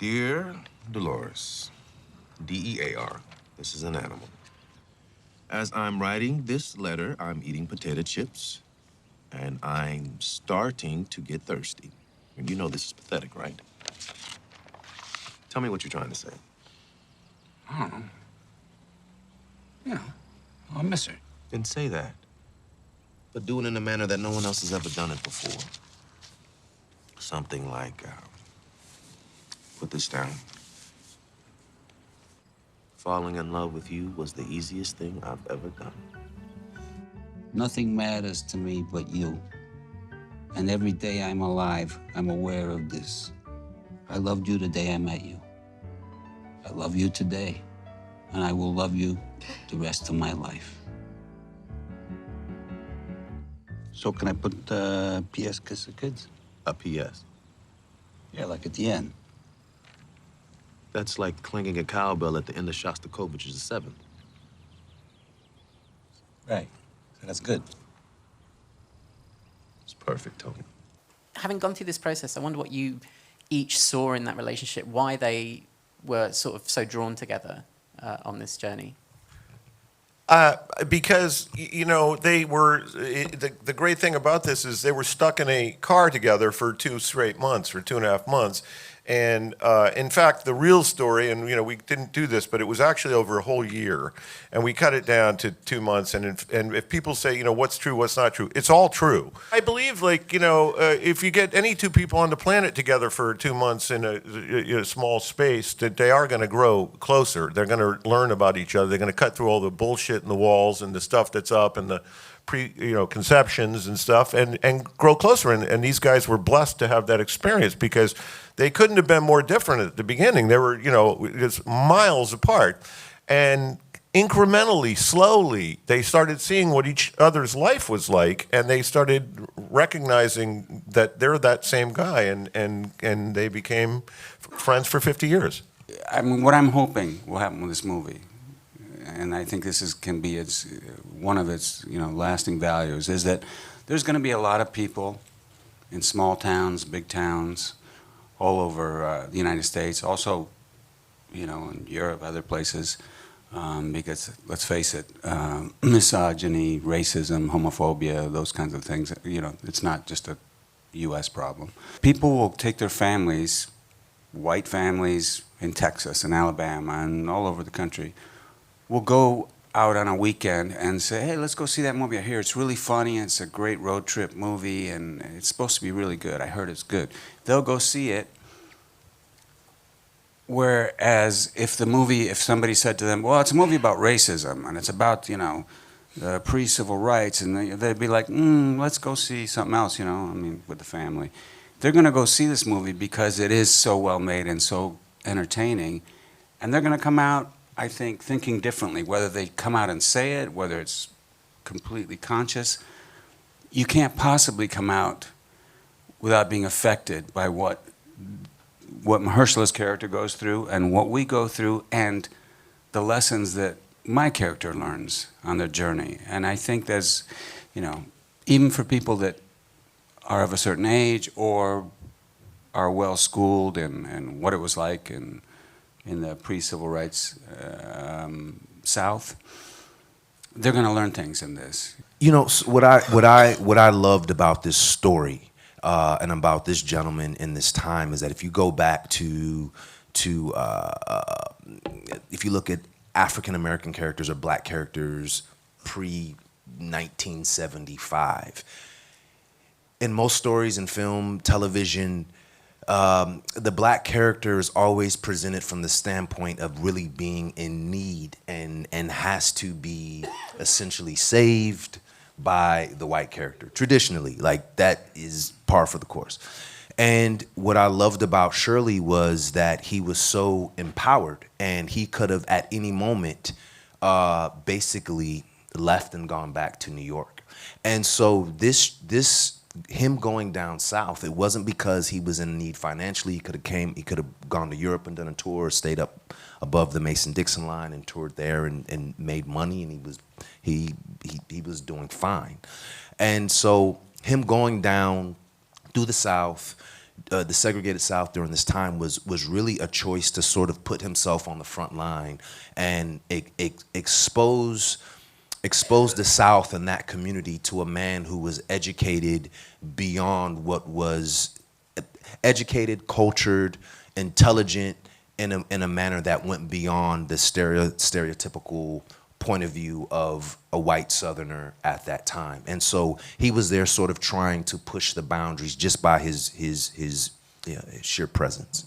Dear Dolores, Dear, this is an animal. As I'm writing this letter, I'm eating potato chips, and I'm starting to get thirsty. And you know this is pathetic, right? Tell me what you're trying to say. I don't know. You know, I'll miss her. Then say that. But do it in a manner that no one else has ever done it before. Something like, put this down. Falling in love with you was the easiest thing I've ever done. Nothing matters to me but you. And every day I'm alive, I'm aware of this. I loved you the day I met you. I love you today, and I will love you the rest of my life. So can I put P.S. Kiss the Kids? A P.S. Yeah, like at the end. That's like clanging a cowbell at the end of Shostakovich's The Seventh. Right. So that's good. It's perfect, Tony. Having gone through this process, I wonder what you each saw in that relationship, why they were sort of so drawn together on this journey. Because, you know, they were, the great thing about this is they were stuck in a car together for 2 straight months, for 2.5 months. And in fact, the real story, and, you know, we didn't do this, but it was actually over a whole year. And we cut it down to 2 months. And if people say, you know, what's true, what's not true, it's all true. I believe, like, you know, if you get any 2 people on the planet together for 2 months in a small space, that they are going to grow closer. They're going to learn about each other. They're going to cut through all the bullshit in the walls and the stuff that's up and the conceptions and stuff, and grow closer. And these guys were blessed to have that experience because they couldn't have been more different at the beginning. They were, you know, just miles apart. And incrementally, slowly, they started seeing what each other's life was like, and they started recognizing that they're that same guy, and they became friends for 50 years. I mean, what I'm hoping will happen with this movie, and I think this can be one of its lasting values, is that there's going to be a lot of people in small towns, big towns, all over the United States, also in Europe, other places, because let's face it, misogyny, racism, homophobia, those kinds of things, it's not just a U.S. problem. People will take their families, white families in Texas and Alabama and all over the country, will go out on a weekend and say, hey, let's go see that movie. I hear it's really funny, and it's a great road trip movie, and it's supposed to be really good. I heard it's good. They'll go see it. Whereas if somebody said to them, well, it's a movie about racism, and it's about, the pre-civil rights, and they'd be like, let's go see something else, with the family. They're going to go see this movie because it is so well made and so entertaining, and they're going to come out, I think, thinking differently, whether they come out and say it, whether it's completely conscious. You can't possibly come out without being affected by what Mahershala's character goes through and what we go through and the lessons that my character learns on their journey. And I think there's, even for people that are of a certain age or are well-schooled in what it was like in the pre-civil rights South, they're going to learn things in this. What I loved about this story and about this gentleman in this time is that if you go back to if you look at African American characters or black characters pre-1975, in most stories in film, television, the black character is always presented from the standpoint of really being in need and has to be essentially saved by the white character. Traditionally, like, that is par for the course. And what I loved about Shirley was that he was so empowered, and he could have at any moment basically left and gone back to New York. And so him going down south, it wasn't because he was in need financially. He could have gone to Europe and done a tour, stayed up above the Mason-Dixon line and toured there and made money, and he was doing fine. And so him going down through the South, the segregated South during this time was really a choice to sort of put himself on the front line and expose the South and that community to a man who was educated beyond what was educated, cultured, intelligent in a manner that went beyond the stereotypical point of view of a white Southerner at that time. And so he was there sort of trying to push the boundaries just by his sheer presence.